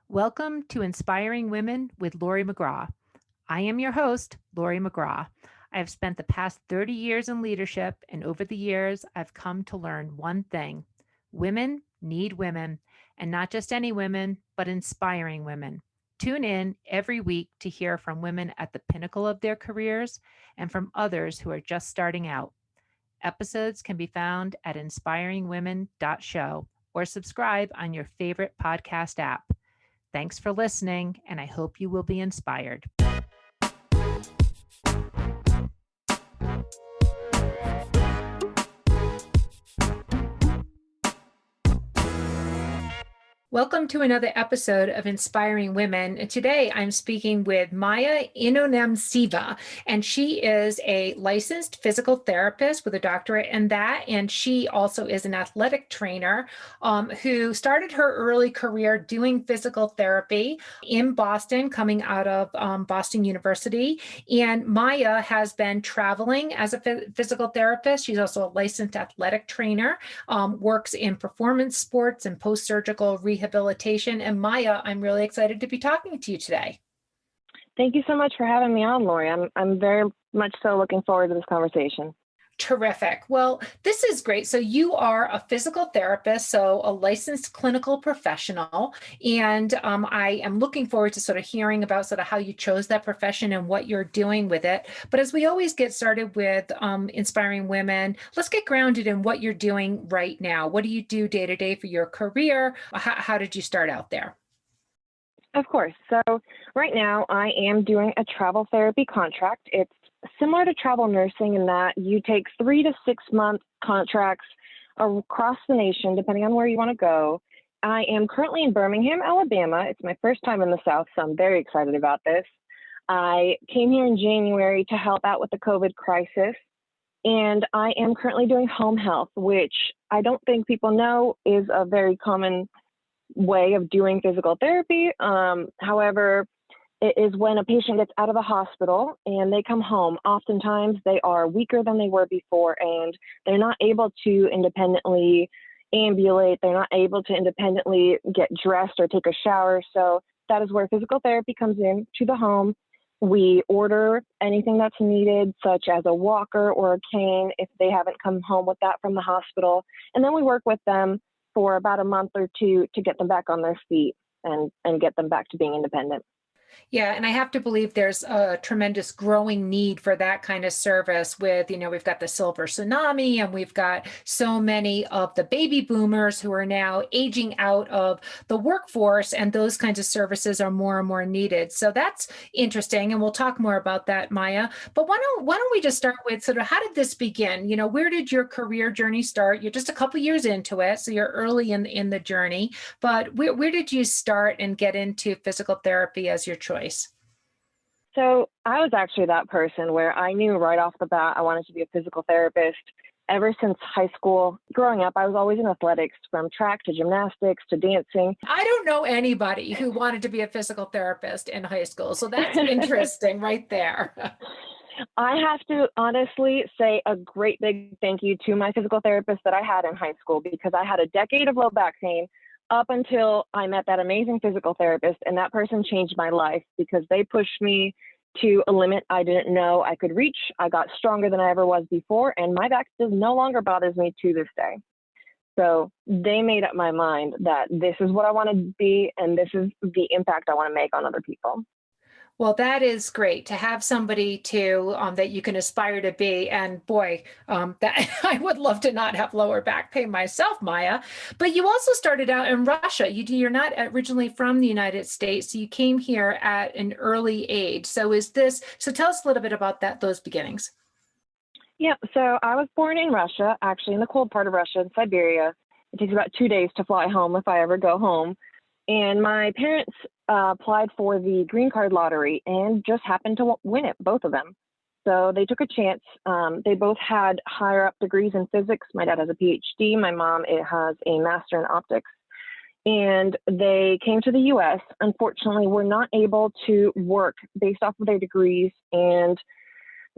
Welcome to Inspiring Women with Laurie McGraw. I am your host, Laurie McGraw. I have spent the past 30 years in leadership, and over the years, I've come to learn one thing. Women need women, and not just any women, but inspiring women. Tune in every week to hear from women at the pinnacle of their careers and from others who are just starting out. Episodes can be found at inspiringwomen.show or subscribe on your favorite podcast app. Thanks for listening, and I hope you will be inspired. Welcome to another episode of Inspiring Women. And today I'm speaking with Maya Inozemtseva, and she is a licensed physical therapist with a doctorate in that. And she also is an athletic trainer who started her early career doing physical therapy in Boston, coming out of Boston University. And Maya has been traveling as a physical therapist. She's also a licensed athletic trainer, works in performance sports and post-surgical rehabilitation. And Maya, I'm really excited to be talking to you today. Thank you so much for having me on, Laurie. I'm very much so looking forward to this conversation. Terrific. Well, this is great. So you are a physical therapist, so a licensed clinical professional. And I am looking forward to sort of hearing about sort of how you chose that profession and what you're doing with it. But as we always get started with inspiring women, let's get grounded in what you're doing right now. What do you do day to day for your career? How did you start out there? Of course. So right now I am doing a travel therapy contract. It's similar to travel nursing in that you take 3 to 6 month contracts across the nation, depending on where you want to go. I am currently in Birmingham, Alabama. It's my first time in the South, so I'm very excited about this. I came here in January to help out with the COVID crisis, and I am currently doing home health, which I don't think people know is a very common way of doing physical therapy. However, it is when a patient gets out of the hospital and they come home. Oftentimes they are weaker than they were before, and they're not able to independently ambulate. They're not able to independently get dressed or take a shower. So that is where physical therapy comes in to the home. We order anything that's needed, such as a walker or a cane, if they haven't come home with that from the hospital. And then we work with them for about a month or two to get them back on their feet and get them back to being independent. Yeah, and I have to believe there's a tremendous growing need for that kind of service with, we've got the silver tsunami and we've got so many of the baby boomers who are now aging out of the workforce, and those kinds of services are more and more needed. So that's interesting, and we'll talk more about that, Maya. But why don't we just start with sort of how did this begin? Where did your career journey start? You're just a couple years into it, so you're early in the journey, but where did you start and get into physical therapy as your choice? So I was actually that person where I knew right off the bat I wanted to be a physical therapist. Ever since high school, growing up, I was always in athletics, from track to gymnastics to dancing. I don't know anybody who wanted to be a physical therapist in high school, so that's interesting right there. I have to honestly say a great big thank you to my physical therapist that I had in high school, because I had a decade of low back pain up until I met that amazing physical therapist, and that person changed my life because they pushed me to a limit I didn't know I could reach. I got stronger than I ever was before, and my back no longer bothers me to this day. So they made up my mind that this is what I want to be, and this is the impact I want to make on other people. Well, that is great to have somebody that you can aspire to be. And boy, that I would love to not have lower back pain myself, Maya. But you also started out in Russia. You're not originally from the United States, so you came here at an early age. So tell us a little bit about those beginnings. Yeah, so I was born in Russia, actually in the cold part of Russia, in Siberia. It takes about 2 days to fly home if I ever go home. And my parents applied for the green card lottery and just happened to win it, both of them. So they took a chance. They both had higher up degrees in physics. My dad has a PhD. My mom has a master in optics. And they came to the U.S. Unfortunately, were not able to work based off of their degrees. And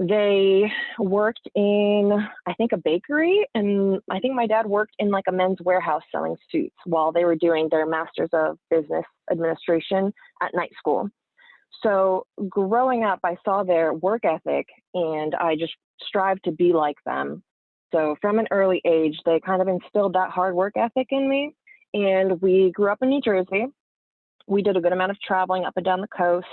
They worked in, I think, a bakery, and I think my dad worked in like a men's warehouse selling suits while they were doing their Masters of Business Administration at night school. So growing up, I saw their work ethic and I just strived to be like them. So from an early age, they kind of instilled that hard work ethic in me. And we grew up in New Jersey. We did a good amount of traveling up and down the coast.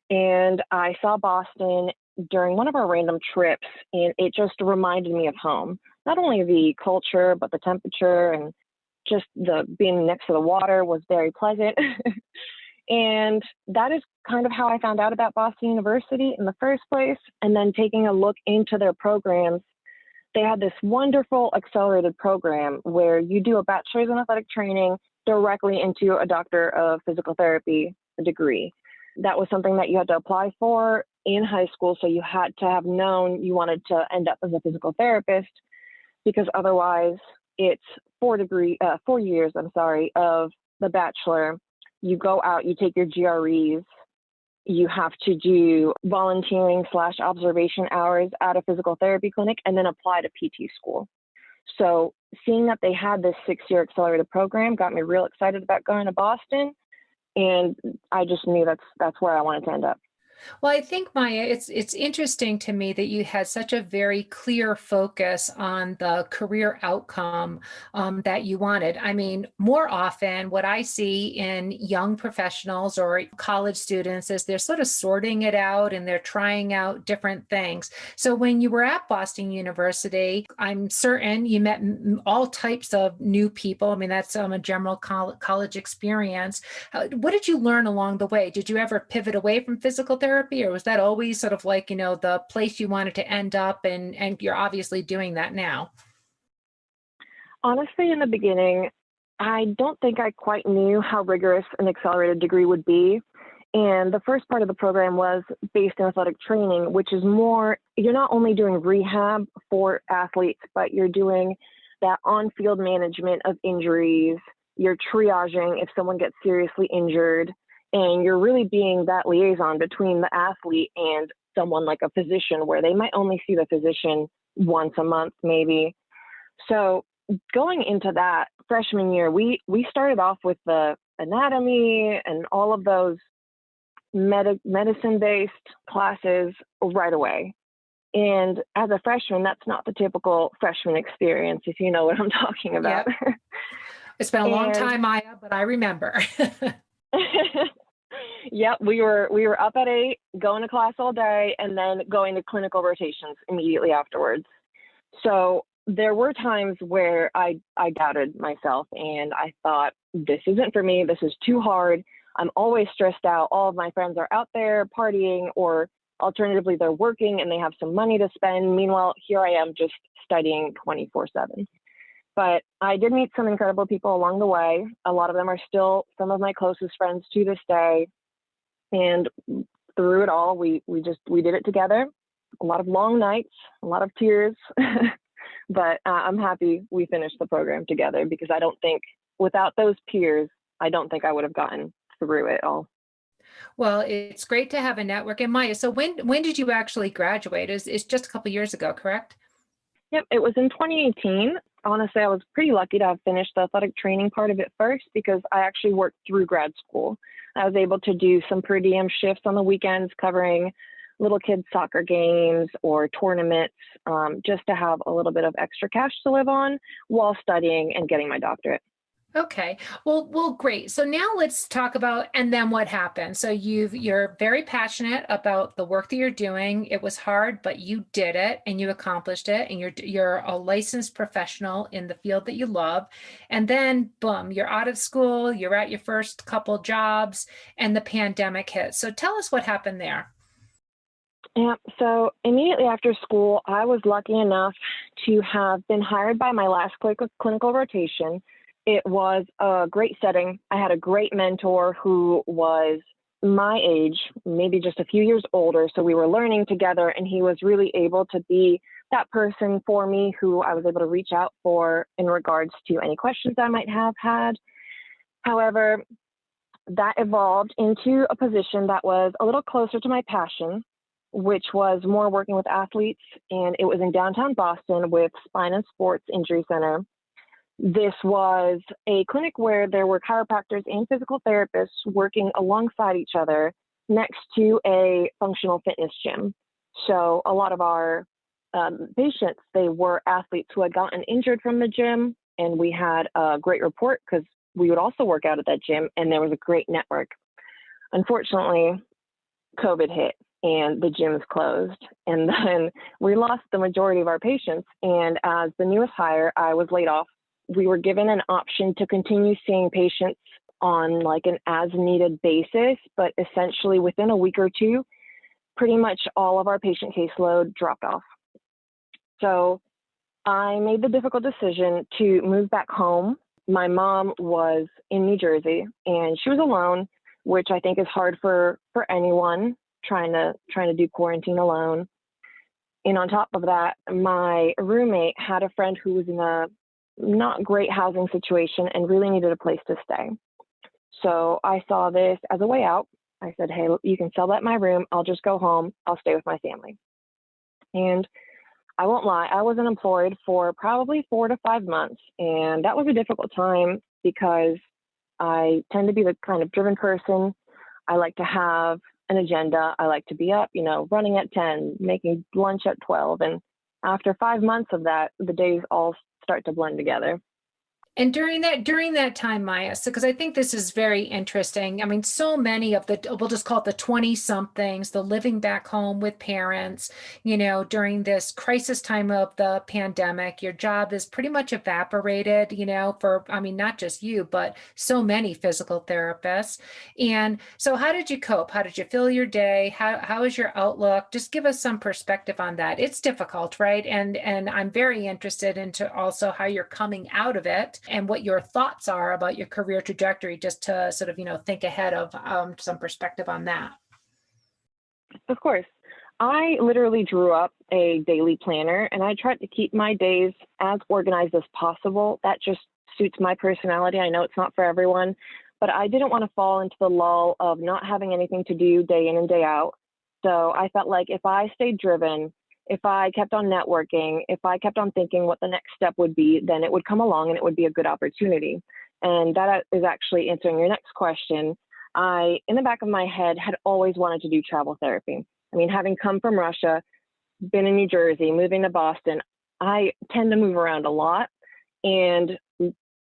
And I saw Boston during one of our random trips, and it just reminded me of home. Not only the culture, but the temperature and just the being next to the water was very pleasant. And that is kind of how I found out about Boston University in the first place. And then taking a look into their programs, they had this wonderful accelerated program where you do a bachelor's in athletic training directly into a doctor of physical therapy degree. That was something that you had to apply for in high school. So you had to have known you wanted to end up as a physical therapist, because otherwise it's 4 years of the bachelor. You go out, you take your GREs, you have to do volunteering / observation hours at a physical therapy clinic, and then apply to PT school. So seeing that they had this 6-year accelerated program got me real excited about going to Boston. And I just knew that's where I wanted to end up. Well, I think, Maya, it's interesting to me that you had such a very clear focus on the career outcome that you wanted. I mean, more often, what I see in young professionals or college students is they're sort of sorting it out and they're trying out different things. So when you were at Boston University, I'm certain you met all types of new people. I mean, that's a general college experience. What did you learn along the way? Did you ever pivot away from physical therapy, or was that always sort of like, the place you wanted to end up, and you're obviously doing that now? Honestly, in the beginning, I don't think I quite knew how rigorous an accelerated degree would be. And the first part of the program was based in athletic training, which is more, you're not only doing rehab for athletes, but you're doing that on-field management of injuries. You're triaging if someone gets seriously injured, and you're really being that liaison between the athlete and someone like a physician, where they might only see the physician once a month, maybe. So going into that freshman year, we started off with the anatomy and all of those medicine-based classes right away. And as a freshman, that's not the typical freshman experience, if you know what I'm talking about. Yep. It's been a long time, Maya, but I remember. Yep, we were up at 8, going to class all day, and then going to clinical rotations immediately afterwards. So there were times where I doubted myself, and I thought, this isn't for me. This is too hard. I'm always stressed out. All of my friends are out there partying, or alternatively, they're working and they have some money to spend. Meanwhile, here I am just studying 24/7. But I did meet some incredible people along the way. A lot of them are still some of my closest friends to this day. And through it all, we did it together. A lot of long nights, a lot of tears. But I'm happy we finished the program together, because I don't think without those peers, I don't think I would have gotten through it all. Well, it's great to have a network. And Maya, so when did you actually graduate? It's just a couple years ago, correct? Yep, it was in 2018. Honestly, I was pretty lucky to have finished the athletic training part of it first, because I actually worked through grad school. I was able to do some per diem shifts on the weekends covering little kids' soccer games or tournaments, just to have a little bit of extra cash to live on while studying and getting my doctorate. Okay. Well, great. So now let's talk about, and then what happened. So you're very passionate about the work that you're doing. It was hard, but you did it and you accomplished it, and you're a licensed professional in the field that you love. And then boom, you're out of school, you're at your first couple jobs, and the pandemic hit. So tell us what happened there. Yeah, so immediately after school, I was lucky enough to have been hired by my last clinical rotation. It was a great setting. I had a great mentor who was my age, maybe just a few years older. So we were learning together, and he was really able to be that person for me who I was able to reach out for in regards to any questions I might have had. However, that evolved into a position that was a little closer to my passion. which was more working with athletes, and it was in downtown Boston with Spine and Sports Injury Center. This was a clinic where there were chiropractors and physical therapists working alongside each other next to a functional fitness gym. So a lot of our patients, they were athletes who had gotten injured from the gym, and we had a great report because we would also work out at that gym, and there was a great network. Unfortunately, COVID hit and the gyms closed, and then we lost the majority of our patients. And as the newest hire, I was laid off. We were given an option to continue seeing patients on like an as needed basis, but essentially within a week or two, pretty much all of our patient caseload dropped off. So I made the difficult decision to move back home. My mom was in New Jersey and she was alone, which I think is hard for anyone trying to do quarantine alone. And on top of that, my roommate had a friend who was in a not great housing situation and really needed a place to stay. So I saw this as a way out. I said, hey, you can sublet my room. I'll just go home. I'll stay with my family. And I won't lie, I was unemployed for probably 4 to 5 months. And that was a difficult time because I tend to be the kind of driven person. I like to have an agenda. I like to be up, running at 10, making lunch at 12. And after 5 months of that, the days all start to blend together. And during that time, Maya, so because I think this is very interesting. I mean, so many of we'll just call it the 20 somethings, the living back home with parents, during this crisis time of the pandemic, your job is pretty much evaporated, not just you, but so many physical therapists. And so how did you cope? How did you fill your day? How is your outlook? Just give us some perspective on that. It's difficult, right? And I'm very interested into also how you're coming out of it and what your thoughts are about your career trajectory, just to sort of, think ahead of some perspective on that. Of course. I literally drew up a daily planner and I tried to keep my days as organized as possible. That just suits my personality. I know it's not for everyone, but I didn't want to fall into the lull of not having anything to do day in and day out. So I felt like if I stayed driven, if I kept on networking, if I kept on thinking what the next step would be, then it would come along and it would be a good opportunity. And that is actually answering your next question. I, in the back of my head, had always wanted to do travel therapy. I mean, having come from Russia, been in New Jersey, moving to Boston, I tend to move around a lot, and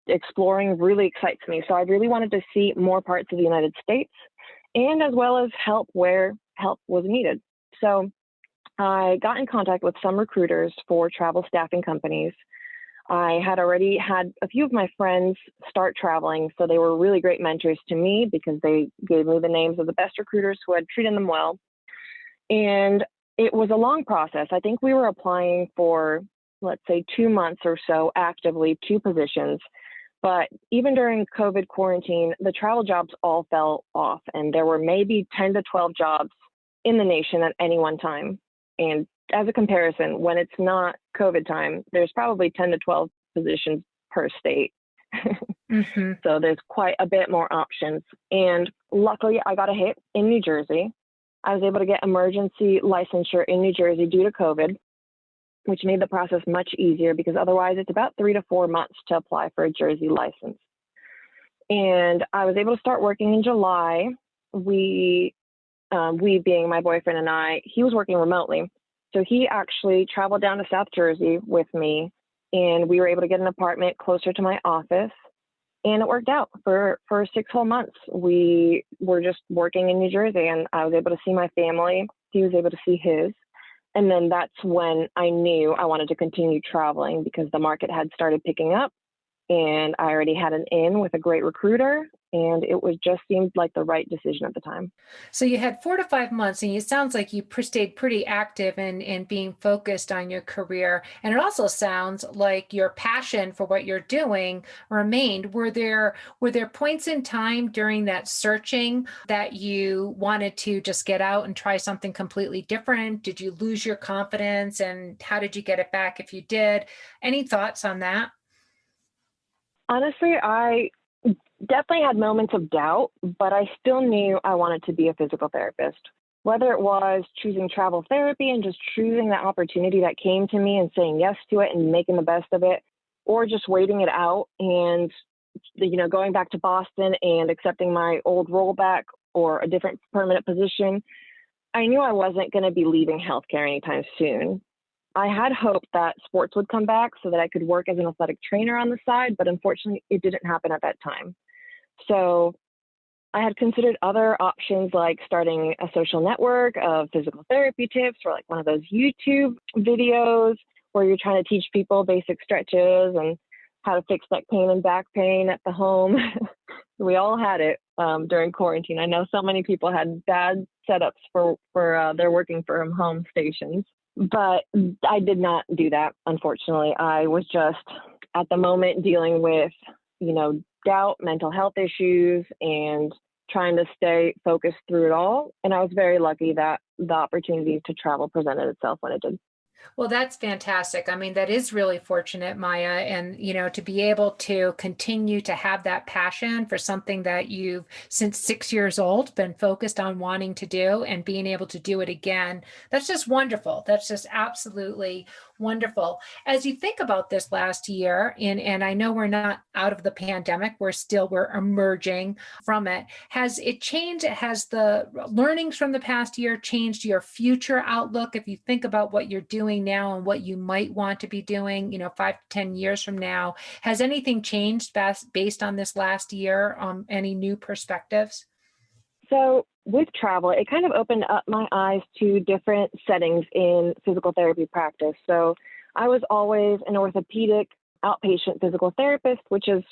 exploring really excites me. So I really wanted to see more parts of the United States, and as well as help where help was needed. So I got in contact with some recruiters for travel staffing companies. I had already had a few of my friends start traveling, so they were really great mentors to me because they gave me the names of the best recruiters who had treated them well. And it was a long process. I think we were applying for, let's say, 2 months or so actively, 2 positions. But even during COVID quarantine, the travel jobs all fell off, and there were maybe 10 to 12 jobs in the nation at any one time. And as a comparison, when it's not COVID time, there's probably 10 to 12 positions per state. Mm-hmm. So there's quite a bit more options. And luckily, I got a hit in New Jersey. I was able to get emergency licensure in New Jersey due to COVID, which made the process much easier because otherwise it's about 3 to 4 months to apply for a Jersey license. And I was able to start working in July. We being my boyfriend and I, he was working remotely. So he actually traveled down to South Jersey with me, and we were able to get an apartment closer to my office. And it worked out for 6 whole months. We were just working in New Jersey, and I was able to see my family. He was able to see his. And then that's when I knew I wanted to continue traveling because the market had started picking up, and I already had an in with a great recruiter, and it was just seemed like the right decision at the time. So you had 4 to 5 months, and it sounds like you stayed pretty active in being focused on your career. And it also sounds like your passion for what you're doing remained. Were there points in time during that searching that you wanted to just get out and try something completely different? Did you lose your confidence, and how did you get it back if you did? Any thoughts on that? Honestly, I definitely had moments of doubt, but I still knew I wanted to be a physical therapist. whether it was choosing travel therapy and just choosing that opportunity that came to me and saying yes to it and making the best of it, or just waiting it out and, going back to Boston and accepting my old rollback or a different permanent position, I knew I wasn't going to be leaving healthcare anytime soon. I had hoped that sports would come back so that I could work as an athletic trainer on the side, but unfortunately it didn't happen at that time. So I had considered other options like starting a social network of physical therapy tips or like one of those YouTube videos where you're trying to teach people basic stretches and how to fix neck pain and back pain at the home. We all had it during quarantine. I know so many people had bad setups for their working from home stations, but I did not do that, unfortunately. I was just at the moment dealing with, doubt, mental health issues, and trying to stay focused through it all. And I was very lucky that the opportunity to travel presented itself when it did. Well, that's fantastic. I mean, that is really fortunate, Maya. And, to be able to continue to have that passion for something that you've, since 6 years old, been focused on wanting to do and being able to do it again. That's just wonderful. That's just absolutely wonderful. As you think about this last year, and I know we're not out of the pandemic, we're emerging from it. Has it changed? Has the learnings from the past year changed your future outlook? If you think about what you're doing now and what you might want to be doing, 5 to 10 years from now, has anything changed based on this last year? Any new perspectives? So with travel, it kind of opened up my eyes to different settings in physical therapy practice. So I was always an orthopedic outpatient physical therapist, which is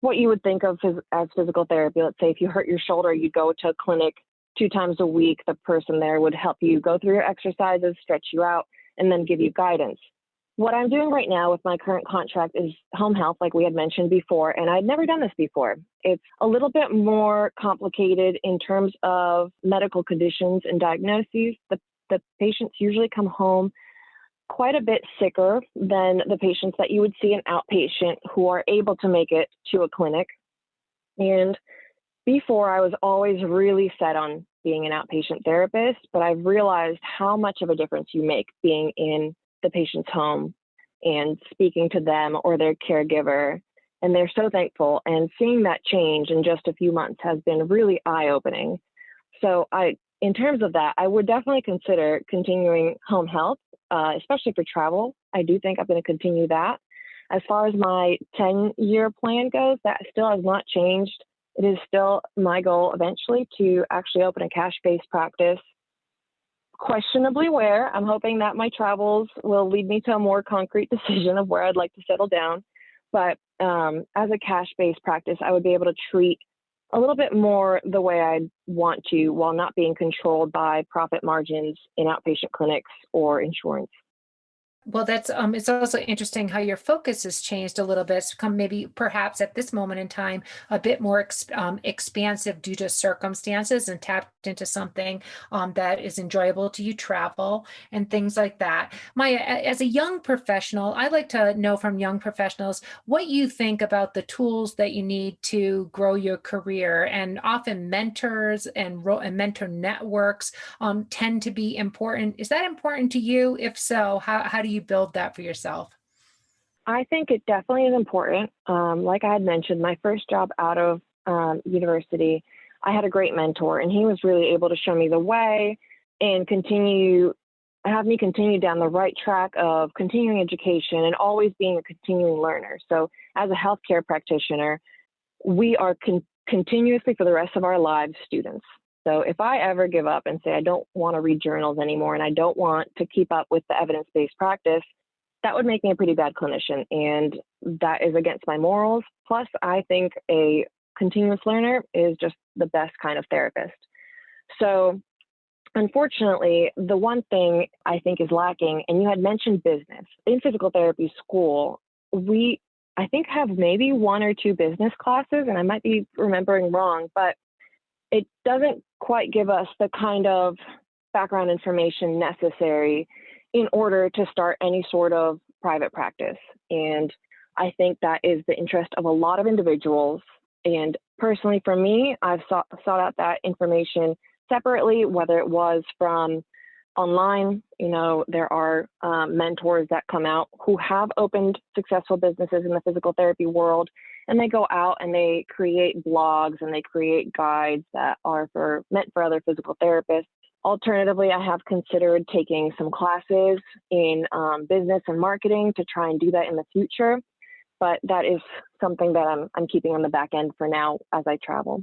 what you would think of as physical therapy. Let's say if you hurt your shoulder, you go to a clinic 2 times a week. The person there would help you go through your exercises, stretch you out, and then give you guidance. What I'm doing right now with my current contract is home health, like we had mentioned before, and I'd never done this before. It's a little bit more complicated in terms of medical conditions and diagnoses. The patients usually come home quite a bit sicker than the patients that you would see an outpatient who are able to make it to a clinic. And before, I was always really set on being an outpatient therapist, but I've realized how much of a difference you make being in the patient's home and speaking to them or their caregiver. And they're so thankful. And seeing that change in just a few months has been really eye-opening. So in terms of that, I would definitely consider continuing home health, especially for travel. I do think I'm going to continue that. As far as my 10-year plan goes, that still has not changed. It is still my goal eventually to actually open a cash-based practice. Questionably where. I'm hoping that my travels will lead me to a more concrete decision of where I'd like to settle down. But as a cash-based practice, I would be able to treat a little bit more the way I want to while not being controlled by profit margins in outpatient clinics or insurance. Well, that's it's also interesting how your focus has changed a little bit. It's become maybe perhaps at this moment in time a bit more expansive due to circumstances and tapped into something that is enjoyable to you, travel and things like that. Maya, as a young professional, I'd like to know from young professionals what you think about the tools that you need to grow your career. And often mentors and mentor networks tend to be important. Is that important to you? If so, how do you build that for yourself? I think it definitely is important. Like I had mentioned, my first job out of university, I had a great mentor, and he was really able to show me the way and have me continue down the right track of continuing education and always being a continuing learner. So as a healthcare practitioner, we are continuously for the rest of our lives students. So if I ever give up and say I don't want to read journals anymore and I don't want to keep up with the evidence-based practice, that would make me a pretty bad clinician. And that is against my morals. Plus, I think a continuous learner is just the best kind of therapist. So unfortunately, the one thing I think is lacking, and you had mentioned business. In physical therapy school, I think have maybe 1 or 2 business classes, and I might be remembering wrong, but it doesn't quite give us the kind of background information necessary in order to start any sort of private practice. And I think that is the interest of a lot of individuals. And personally, for me, I've sought out that information separately, whether it was from online. There are mentors that come out who have opened successful businesses in the physical therapy world, and they go out and they create blogs and they create guides that are meant for other physical therapists. Alternatively, I have considered taking some classes in business and marketing to try and do that in the future, but that is something that I'm keeping on the back end for now as I travel.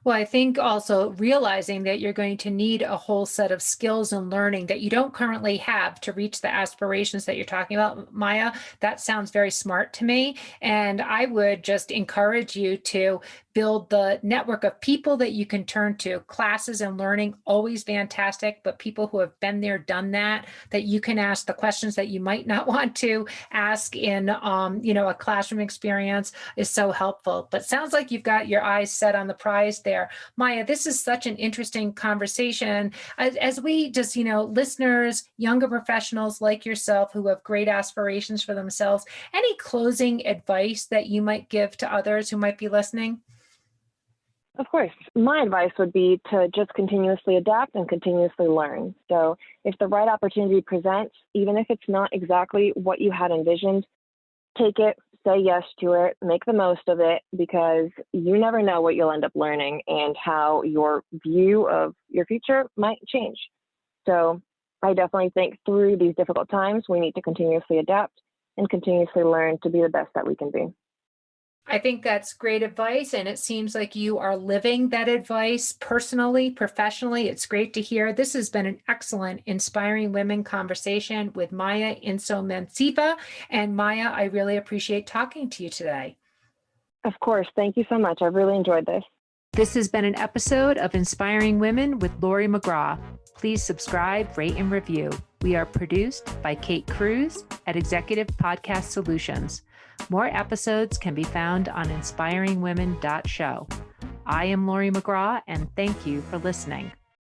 Well, I think also realizing that you're going to need a whole set of skills and learning that you don't currently have to reach the aspirations that you're talking about, Maya. That sounds very smart to me. And I would just encourage you to build the network of people that you can turn to. Classes and learning, always fantastic, but people who have been there, done that you can ask the questions that you might not want to ask in, a classroom experience is so helpful. But sounds like you've got your eyes set on the prize there. Maya, this is such an interesting conversation. As we just, listeners, younger professionals like yourself who have great aspirations for themselves, any closing advice that you might give to others who might be listening? Of course. My advice would be to just continuously adapt and continuously learn. So if the right opportunity presents, even if it's not exactly what you had envisioned, take it, say yes to it, make the most of it, because you never know what you'll end up learning and how your view of your future might change. So I definitely think through these difficult times, we need to continuously adapt and continuously learn to be the best that we can be. I think that's great advice. And it seems like you are living that advice personally, professionally. It's great to hear. This has been an excellent Inspiring Women conversation with Maya Inozemtseva. And Maya, I really appreciate talking to you today. Of course. Thank you so much. I really enjoyed this. This has been an episode of Inspiring Women with Laurie McGraw. Please subscribe, rate, and review. We are produced by Kate Cruz at Executive Podcast Solutions. More episodes can be found on inspiringwomen.show. I am Laurie McGraw, and thank you for listening.